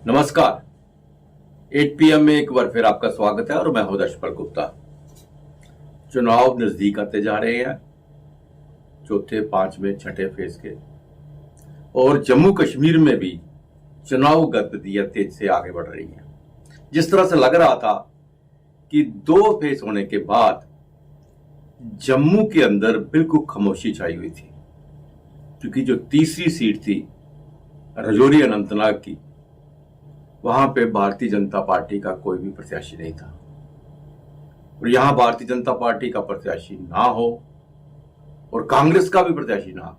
नमस्कार। 8 PM में एक बार फिर आपका स्वागत है और मैं हूं दर्शपल गुप्ता। चुनाव नजदीक आते जा रहे हैं, चौथे, पांचवें, छठे फेज के, और जम्मू कश्मीर में भी चुनाव गतिविधियां तेज से आगे बढ़ रही हैं। जिस तरह से लग रहा था कि 2 फेज होने के बाद जम्मू के अंदर बिल्कुल खामोशी छाई हुई थी, क्योंकि जो तीसरी सीट थी राजौरी अनंतनाग की, वहां पे भारतीय जनता पार्टी का कोई भी प्रत्याशी नहीं था। और यहां भारतीय जनता पार्टी का प्रत्याशी ना हो और कांग्रेस का भी प्रत्याशी ना हो,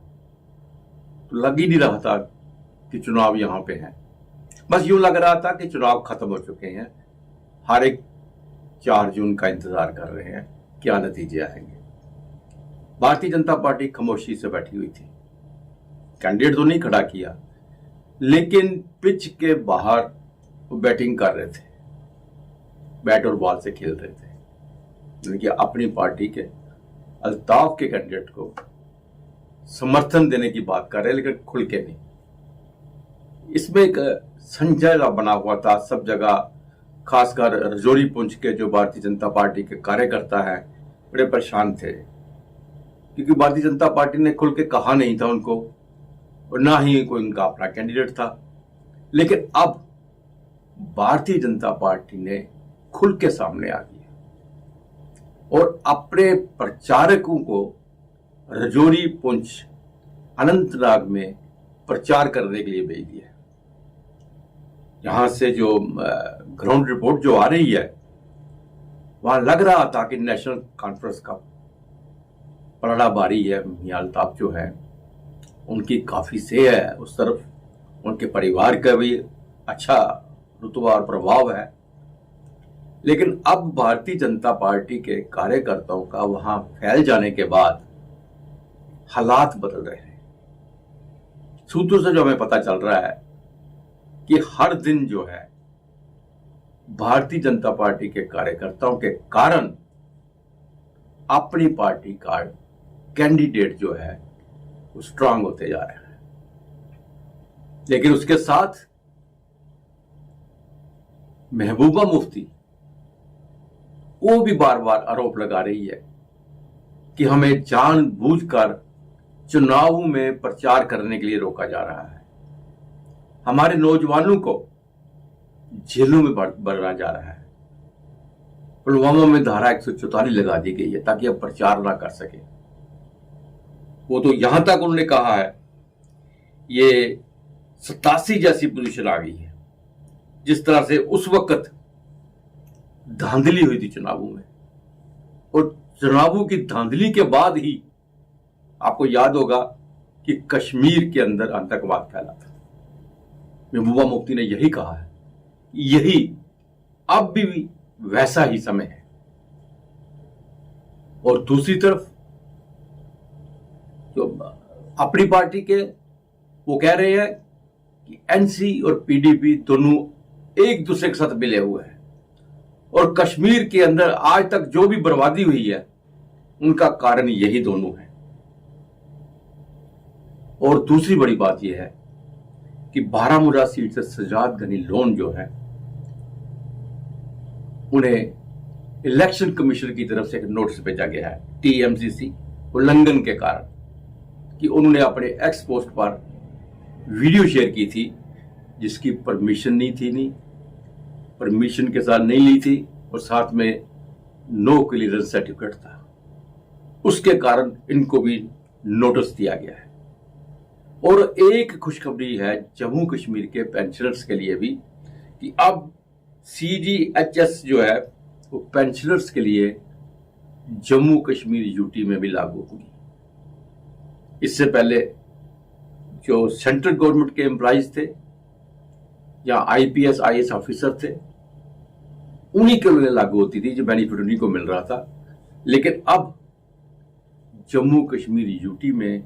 तो लग ही नहीं रहा था कि चुनाव यहां पे है। बस यूं लग रहा था कि चुनाव खत्म हो चुके हैं। हर एक 4 जून का इंतजार कर रहे हैं, क्या नतीजे आएंगे। भारतीय जनता पार्टी खामोशी से बैठी हुई थी, कैंडिडेट तो नहीं खड़ा किया, लेकिन पिच के बाहर वो बैटिंग कर रहे थे, बैट और बॉल से खेल रहे थे, यानी कि अपनी पार्टी के अल्ताफ के कैंडिडेट को समर्थन देने की बात कर रहे हैं, लेकिन खुल के नहीं। इसमें एक संजय बना हुआ था सब जगह, खासकर राजौरी पुंछ के जो भारतीय जनता पार्टी के कार्यकर्ता हैं बड़े परेशान थे, क्योंकि भारतीय जनता पार्टी ने खुल के कहा नहीं था उनको, और ना ही कोई उनका अपना कैंडिडेट था। लेकिन अब भारतीय जनता पार्टी ने खुल के सामने आ गई और अपने प्रचारकों को राजौरी, पुंछ, अनंतनाग में प्रचार करने के लिए भेज दिया। यहां से जो ग्राउंड रिपोर्ट जो आ रही है, वहां लग रहा था कि नेशनल कॉन्फ्रेंस का पलड़ा भारी है। मियां अल्ताफ जो है उनकी काफी से है उस तरफ, उनके परिवार का भी अच्छा रुतबा और प्रभाव है। लेकिन अब भारतीय जनता पार्टी के कार्यकर्ताओं का वहां फैल जाने के बाद हालात बदल रहे हैं। सूत्रों से जो हमें पता चल रहा है कि हर दिन जो है भारतीय जनता पार्टी के कार्यकर्ताओं के कारण अपनी पार्टी का कैंडिडेट जो है वो स्ट्रांग होते जा रहे हैं। लेकिन उसके साथ महबूबा मुफ्ती वो भी बार बार आरोप लगा रही है कि हमें जानबूझकर चुनाव में प्रचार करने के लिए रोका जा रहा है, हमारे नौजवानों को जेलों में भरा जा रहा है। पुलवामा में धारा 144 लगा दी गई है ताकि अब प्रचार ना कर सके। वो तो यहां तक उन्होंने कहा है ये 87 जैसी पोजीशन आ गई है, जिस तरह से उस वक्त धांधली हुई थी चुनावों में। और चुनावों की धांधली के बाद ही आपको याद होगा कि कश्मीर के अंदर आतंकवाद फैला था। महबूबा मुफ्ती ने यही कहा है, यही अब भी वैसा ही समय है। और दूसरी तरफ जो अपनी पार्टी के वो कह रहे हैं कि एनसी और पीडीपी दोनों एक दूसरे के साथ मिले हुए हैं, और कश्मीर के अंदर आज तक जो भी बर्बादी हुई है उनका कारण यही दोनों है। और दूसरी बड़ी बात यह है कि बारामूला सीट से सजाद गनी लोन जो है, उन्हें इलेक्शन कमीशन की तरफ से एक नोटिस भेजा गया है टीएमसीसी उल्लंघन के कारण, कि उन्होंने अपने एक्स पोस्ट पर वीडियो शेयर की थी जिसकी परमिशन परमिशन के साथ नहीं ली थी, और साथ में नो क्लियरेंस सर्टिफिकेट था। उसके कारण इनको भी नोटिस दिया गया है। और एक खुशखबरी है जम्मू कश्मीर के पेंशनर्स के लिए भी, कि अब CGHS जो है वो पेंशनर्स के लिए जम्मू कश्मीर यूटी में भी लागू होगी। इससे पहले जो सेंट्रल गवर्नमेंट के एम्प्लॉइज थे या IPS IAS ऑफिसर थे, उन्हीं के लिए लागू होती थी, जो बेनिफिट उन्हीं को मिल रहा था। लेकिन अब जम्मू कश्मीर यूटी में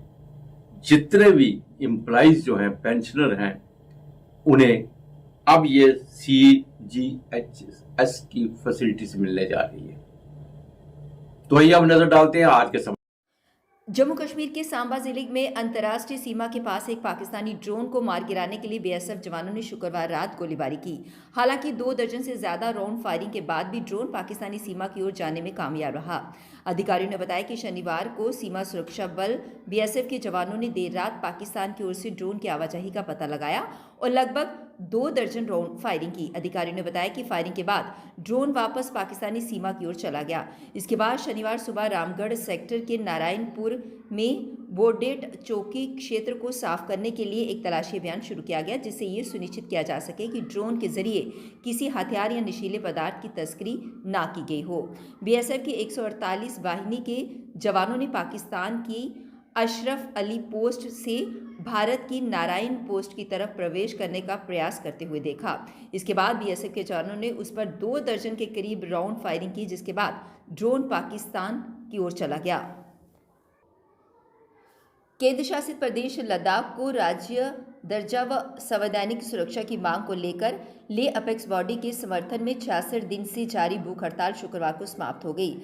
जितने भी एम्प्लॉइज जो हैं, पेंशनर हैं, उन्हें अब ये CGHS की फैसिलिटीज मिलने जा रही है। तो आइए अब नजर डालते हैं आज के समय। जम्मू कश्मीर के सांबा जिले में अंतर्राष्ट्रीय सीमा के पास एक पाकिस्तानी ड्रोन को मार गिराने के लिए बीएसएफ जवानों ने शुक्रवार रात गोलीबारी की। हालांकि 2 दर्जन से ज्यादा राउंड फायरिंग के बाद भी ड्रोन पाकिस्तानी सीमा की ओर जाने में कामयाब रहा। अधिकारियों ने बताया कि शनिवार को सीमा सुरक्षा बल बीएसएफ के जवानों ने देर रात पाकिस्तान की ओर से ड्रोन की आवाजाही का पता लगाया और लगभग 2 दर्जन राउंड फायरिंग की। अधिकारियों ने बताया कि फायरिंग के बाद ड्रोन वापस पाकिस्तानी सीमा की ओर चला गया। इसके बाद शनिवार सुबह रामगढ़ सेक्टर के नारायणपुर में बोडेट चौकी क्षेत्र को साफ करने के लिए एक तलाशी अभियान शुरू किया गया, जिससे ये सुनिश्चित किया जा सके कि ड्रोन के जरिए किसी हथियार या नशीले पदार्थ की तस्करी ना की गई हो। बीएसएफ की 148 वाहिनी के जवानों ने पाकिस्तान की अशरफ अली पोस्ट से भारत की नारायण पोस्ट की तरफ प्रवेश करने का प्रयास करते हुए देखा। इसके बाद बीएसएफ के जवानों ने उस पर 2 दर्जन के करीब राउंड फायरिंग की, जिसके बाद ड्रोन पाकिस्तान की ओर चला गया। केंद्र शासित प्रदेश लद्दाख को राज्य दर्जा व संवैधानिक सुरक्षा की मांग को लेकर लेह अपेक्स बॉडी के समर्थन में 66 दिन से जारी भूख हड़ताल शुक्रवार को समाप्त हो गई।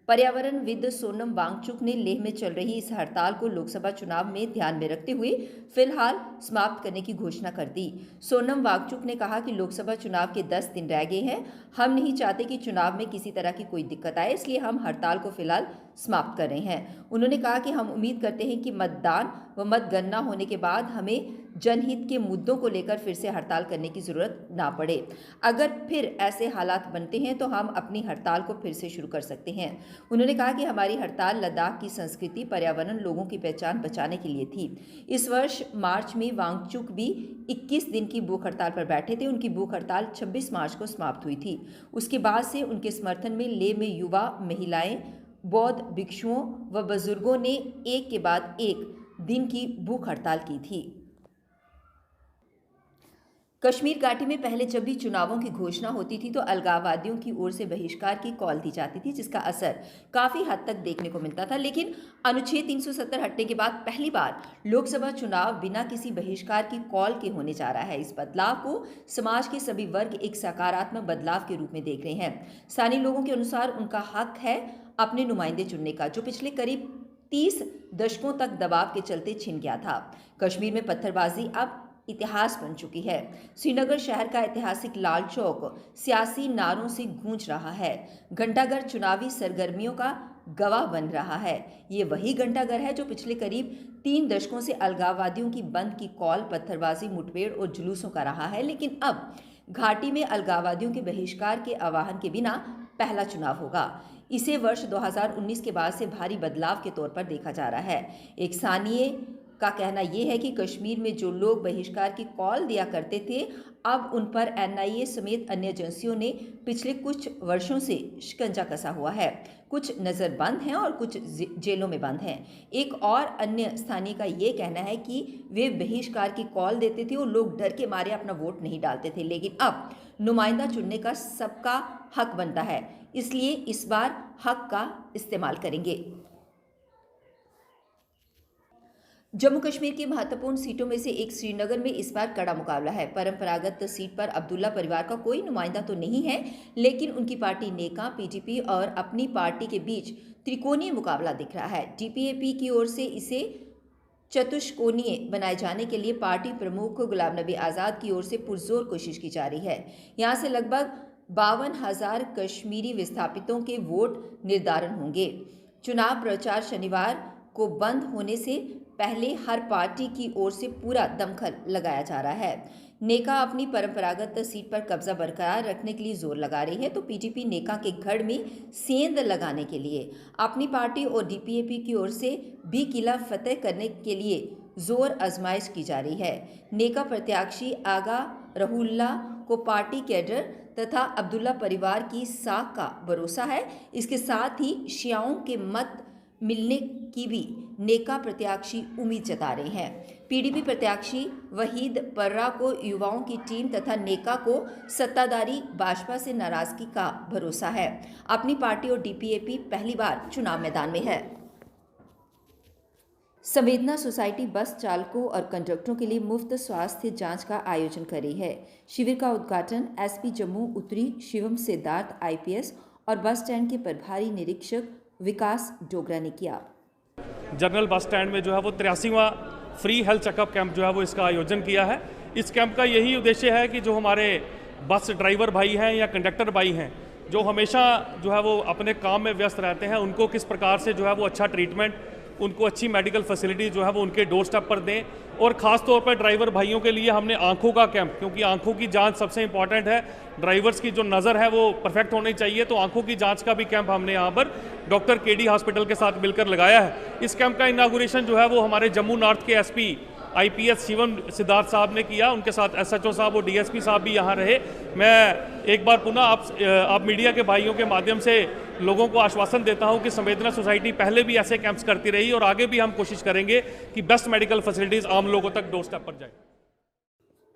पर्यावरणविद सोनम वांगचुक ने लेह में चल रही इस हड़ताल को लोकसभा चुनाव में ध्यान में रखते हुए फिलहाल समाप्त करने की घोषणा कर दी। सोनम वांगचुक ने कहा कि लोकसभा चुनाव के 10 दिन रह गए हैं। हम नहीं चाहते कि चुनाव में किसी तरह की कोई दिक्कत आए, इसलिए हम हड़ताल को फिलहाल समाप्त कर रहे हैं। उन्होंने कहा कि हम उम्मीद करते हैं कि मतदान व मतगणना होने के बाद हमें जनहित के मुद्दों को लेकर फिर से हड़ताल करने की जरूरत ना पड़े। अगर फिर ऐसे हालात बनते हैं तो हम अपनी हड़ताल को फिर से शुरू कर सकते हैं। उन्होंने कहा कि हमारी हड़ताल लद्दाख की संस्कृति, पर्यावरण, लोगों की पहचान बचाने के लिए थी। इस वर्ष मार्च में वांगचुक भी 21 दिन की भूख हड़ताल पर बैठे थे। उनकी भूख हड़ताल 26 मार्च को समाप्त हुई थी। उसके बाद से उनके समर्थन में लेह में युवा, महिलाएं, बौद्ध भिक्षुओं व बुजुर्गों ने एक के बाद एक दिन की भूख हड़ताल की थी। कश्मीर घाटी में पहले जब भी चुनावों की घोषणा होती थी तो अलगाववादियों की ओर से बहिष्कार की कॉल दी जाती थी, जिसका असर काफी हद तक देखने को मिलता था। लेकिन अनुच्छेद 370 हटने के बाद पहली बार लोकसभा चुनाव बिना किसी बहिष्कार की कॉल के होने जा रहा है। इस बदलाव को समाज के सभी वर्ग एक सकारात्मक बदलाव के रूप में देख रहे हैं। स्थानीय लोगों के अनुसार उनका हक है अपने नुमाइंदे चुनने का, जो पिछले करीब 30 दशकों तक दबाव के चलते छिन गया था। कश्मीर में पत्थरबाजी अब इतिहास बन चुकी है। श्रीनगर शहर का ऐतिहासिक लाल चौक सियासी नारों से गूंज रहा है। घंटाघर चुनावी सरगर्मियों का गवाह बन रहा है। ये वही घंटाघर है जो पिछले करीब 3 दशकों से अलगाववादियों की बंद की कॉल, पत्थरबाजी, मुठभेड़ और जुलूसों का रहा है। लेकिन अब घाटी में अलगाववादियों के बहिष्कार के आह्वान के बिना पहला चुनाव होगा। इसे वर्ष 2019 के बाद से भारी बदलाव के तौर पर देखा जा रहा है। एक स्थानीय का कहना यह है कि कश्मीर में जो लोग बहिष्कार की कॉल दिया करते थे, अब उन पर एनआईए समेत अन्य एजेंसियों ने पिछले कुछ वर्षों से शिकंजा कसा हुआ है। कुछ नज़रबंद हैं और कुछ जेलों में बंद हैं। एक और अन्य स्थानीय का ये कहना है कि वे बहिष्कार की कॉल देते थे और लोग डर के मारे अपना वोट नहीं डालते थे, लेकिन अब नुमाइंदा चुनने का सबका हक बनता है, इसलिए इस बार हक का इस्तेमाल करेंगे। जम्मू कश्मीर की महत्वपूर्ण सीटों में से एक श्रीनगर में इस बार कड़ा मुकाबला है। परंपरागत सीट पर अब्दुल्ला परिवार का कोई नुमाइंदा तो नहीं है, लेकिन उनकी पार्टी नेका, पीटीपी और अपनी पार्टी के बीच त्रिकोणीय मुकाबला दिख रहा है। टीपीएपी की ओर से इसे चतुष्कोणीय बनाए जाने के लिए पार्टी प्रमुख गुलाम नबी आज़ाद की ओर से पुरजोर कोशिश की जा रही है। यहाँ से लगभग 52,000 कश्मीरी विस्थापितों के वोट निर्धारण होंगे। चुनाव प्रचार शनिवार को बंद होने से पहले हर पार्टी की ओर से पूरा दमखम लगाया जा रहा है। नेका अपनी परंपरागत सीट पर कब्जा बरकरार रखने के लिए जोर लगा रही है, तो पीटीपी नेका के गढ़ में सेंध लगाने के लिए अपनी पार्टी और डीपीएपी की ओर से भी किला फतेह करने के लिए जोर आजमाइश की जा रही है। नेका प्रत्याशी आगा रहुल्ला को पार्टी कैडर तथा अब्दुल्ला परिवार की साख का भरोसा है। इसके साथ ही शियाओं के मत मिलने की भी नेका प्रत्याशी उम्मीद जता रहे हैं। पीडीपी प्रत्याशी वहीद पर्रा को युवाओं की टीम तथा नेका को सत्ताधारी भाजपा से नाराजगी का भरोसा है। अपनी पार्टी और डीपीएपी पहली बार चुनाव मैदान में है। संवेदना सोसाइटी बस चालकों और कंडक्टरों के लिए मुफ्त स्वास्थ्य जांच का आयोजन कर रही है। शिविर का उद्घाटन एसपी जम्मू उत्तरी शिवम सिद्धार्थ आईपीएस और बस स्टैंड के प्रभारी निरीक्षक विकास डोगरा ने किया। जनरल बस स्टैंड में जो है वो 83वां फ्री हेल्थ चेकअप कैंप जो है वो इसका आयोजन किया है। इस कैंप का यही उद्देश्य है कि जो हमारे बस ड्राइवर भाई हैं या कंडक्टर भाई हैं जो हमेशा जो है वो अपने काम में व्यस्त रहते हैं, उनको किस प्रकार से जो है वो अच्छा ट्रीटमेंट, उनको अच्छी मेडिकल फैसिलिटी जो है वो उनके डोर स्टेप पर दें। और ख़ास तौर पर ड्राइवर भाइयों के लिए हमने आंखों का कैंप, क्योंकि आंखों की जांच सबसे इंपॉर्टेंट है, ड्राइवर्स की जो नज़र है वो परफेक्ट होनी चाहिए, तो आंखों की जांच का भी कैंप हमने यहाँ पर डॉक्टर केडी हॉस्पिटल के साथ मिलकर लगाया है। इस कैंप का इनागुरेशन जो है वो हमारे जम्मू नॉर्थ के एसपी IPS शिवम सिद्धार्थ साहब ने किया, उनके साथ SHO साहब और DSP साहब भी यहाँ रहे। मैं एक बार पुनः आप मीडिया के भाइयों के माध्यम से लोगों को आश्वासन देता हूँ कि संवेदना सोसाइटी पहले भी ऐसे कैंप्स करती रही और आगे भी हम कोशिश करेंगे कि बेस्ट मेडिकल फैसिलिटीज़ आम लोगों तक डोर स्टेप पर जाए।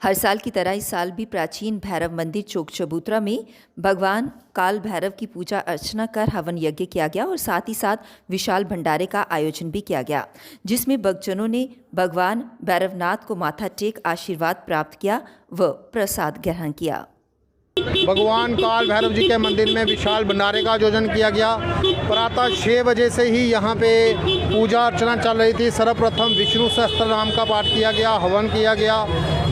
हर साल की तरह इस साल भी प्राचीन भैरव मंदिर चौक चबूतरा में भगवान काल भैरव की पूजा अर्चना कर हवन यज्ञ किया गया और साथ ही साथ विशाल भंडारे का आयोजन भी किया गया, जिसमें भक्तजनों ने भगवान भैरवनाथ को माथा टेक आशीर्वाद प्राप्त किया व प्रसाद ग्रहण किया। भगवान काल भैरव जी के मंदिर में विशाल भंडारे का आयोजन किया गया। प्रातः 6 बजे से ही यहाँ पे पूजा अर्चना चल रही थी। सर्वप्रथम विष्णु सहस्त्र नाम का पाठ किया गया, हवन किया गया,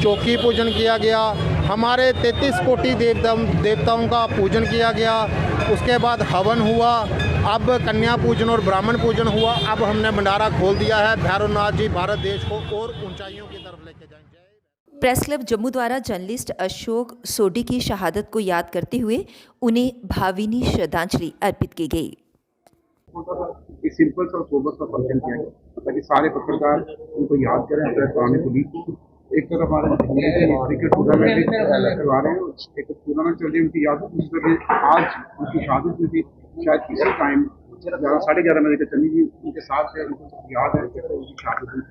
चौकी पूजन किया गया, हमारे 33 कोटि देवताओं का पूजन किया गया। उसके बाद हवन हुआ, अब कन्या पूजन और ब्राह्मण पूजन हुआ। अब हमने भंडारा खोल दिया है। भैरवनाथ जी भारत देश को और ऊंचाइयों की तरफ लेके जाएंगे। प्रेस क्लब जम्मू द्वारा जर्नलिस्ट अशोक सोडी की शहादत को याद करते हुए उन्हें भावभीनी श्रद्धांजलि अर्पित की गई। एक सिंपल सा सोबर सा फंक्शन किया गया ताकि सारे पत्रकार उनको याद करें अपने पुराने कुलीग को। एक तरफ आ रहे हैं क्रिकेट टूर्नामेंट करवा रहे हैं, एक टूर्नामेंट चल रही है उनकी याद है। दूसरी तरफ आज उनकी शहादत हुई थी, शायद इसी टाइम 11:30 बजे के चली गई उनके साथ है। उनको याद है कैसे उनकी शहादत हुई,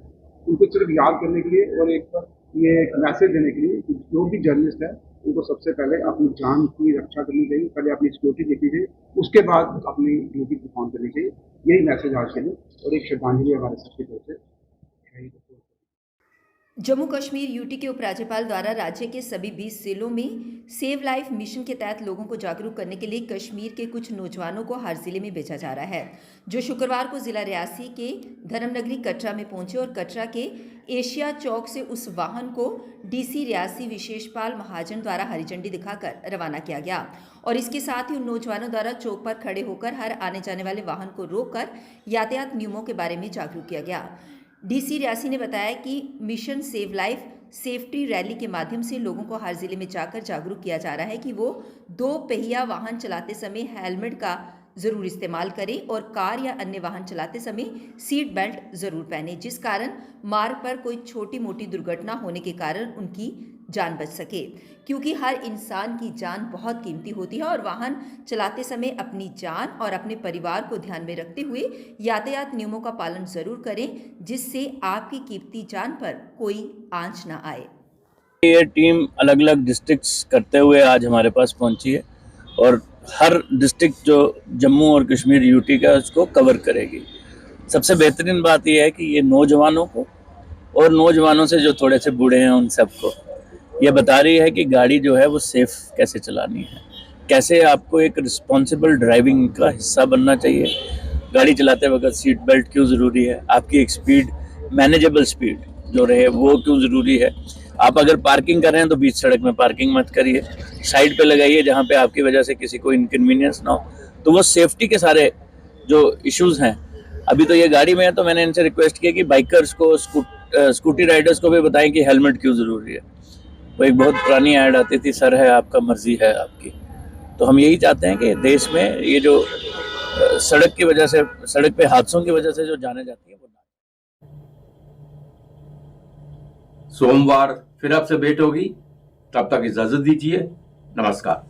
उनको सिर्फ याद करने के लिए और एक ये एक मैसेज देने के लिए कि जो भी जर्नलिस्ट है उनको सबसे पहले अपनी जान की रक्षा करनी चाहिए, पहले अपनी सिक्योरिटी देखनी चाहिए, उसके बाद अपनी ड्यूटी परफॉर्म करनी चाहिए। यही मैसेज आज के लिए और एक श्रद्धांजलि हमारे सबकी तरफ से। जम्मू कश्मीर यूटी के उपराज्यपाल द्वारा राज्य के सभी 20 जिलों में सेव लाइफ मिशन के तहत लोगों को जागरूक करने के लिए कश्मीर के कुछ नौजवानों को हर जिले में भेजा जा रहा है, जो शुक्रवार को जिला रियासी के धर्मनगरी कटरा में पहुंचे और कटरा के एशिया चौक से उस वाहन को DC रियासी विशेषपाल महाजन द्वारा हरी झंडी दिखाकर रवाना किया गया और इसके साथ ही उन नौजवानों द्वारा चौक पर खड़े होकर हर आने जाने वाले वाहन को रोककर यातायात नियमों के बारे में जागरूक किया गया। DC रियासी ने बताया कि mission save life safety rally के माध्यम से लोगों को हर जिले में जाकर जागरूक किया जा रहा है कि वो 2 पहिया वाहन चलाते समय हेलमेट का ज़रूर इस्तेमाल करें और कार या अन्य वाहन चलाते समय सीट बेल्ट ज़रूर पहने, जिस कारण मार्ग पर कोई छोटी मोटी दुर्घटना होने के कारण उनकी जान बच सके, क्योंकि हर इंसान की जान बहुत कीमती होती है और वाहन चलाते समय अपनी जान और अपने परिवार को ध्यान में रखते हुए यातायात नियमों का पालन ज़रूर करें, जिससे आपकी कीमती जान पर कोई आंच ना आए। ये टीम अलग अलग डिस्ट्रिक्ट्स करते हुए आज हमारे पास पहुंची है और हर डिस्ट्रिक्ट जो जम्मू और कश्मीर यूटी का उसको कवर करेगी। सबसे बेहतरीन बात यह है कि ये नौजवानों को और नौजवानों से जो थोड़े से बूढ़े हैं उन सबको ये बता रही है कि गाड़ी जो है वो सेफ कैसे चलानी है, कैसे आपको एक रिस्पॉन्सिबल ड्राइविंग का हिस्सा बनना चाहिए, गाड़ी चलाते वक्त सीट बेल्ट क्यों ज़रूरी है, आपकी एक स्पीड मैनेजेबल स्पीड जो रहे वो क्यों ज़रूरी है। आप अगर पार्किंग कर रहे हैं तो बीच सड़क में पार्किंग मत करिए, साइड पे लगाइए जहाँ पे आपकी वजह से किसी को इनकन्वीनियंस ना हो। तो वो सेफ्टी के सारे जो इश्यूज़ हैं, अभी तो ये गाड़ी में है तो मैंने इनसे रिक्वेस्ट किया कि बाइकर्स को स्कूटी राइडर्स को भी बताएं कि हेलमेट क्यों ज़रूरी है। वो एक बहुत पुरानी ऐड आती थी, सर है आपका मर्जी है आपकी। तो हम यही चाहते हैं कि देश में ये जो सड़क की वजह से, सड़क पे हादसों की वजह से जो जाने जाती है वो सोमवार फिर आपसे भेंट होगी, तब तक इजाजत दीजिए। नमस्कार।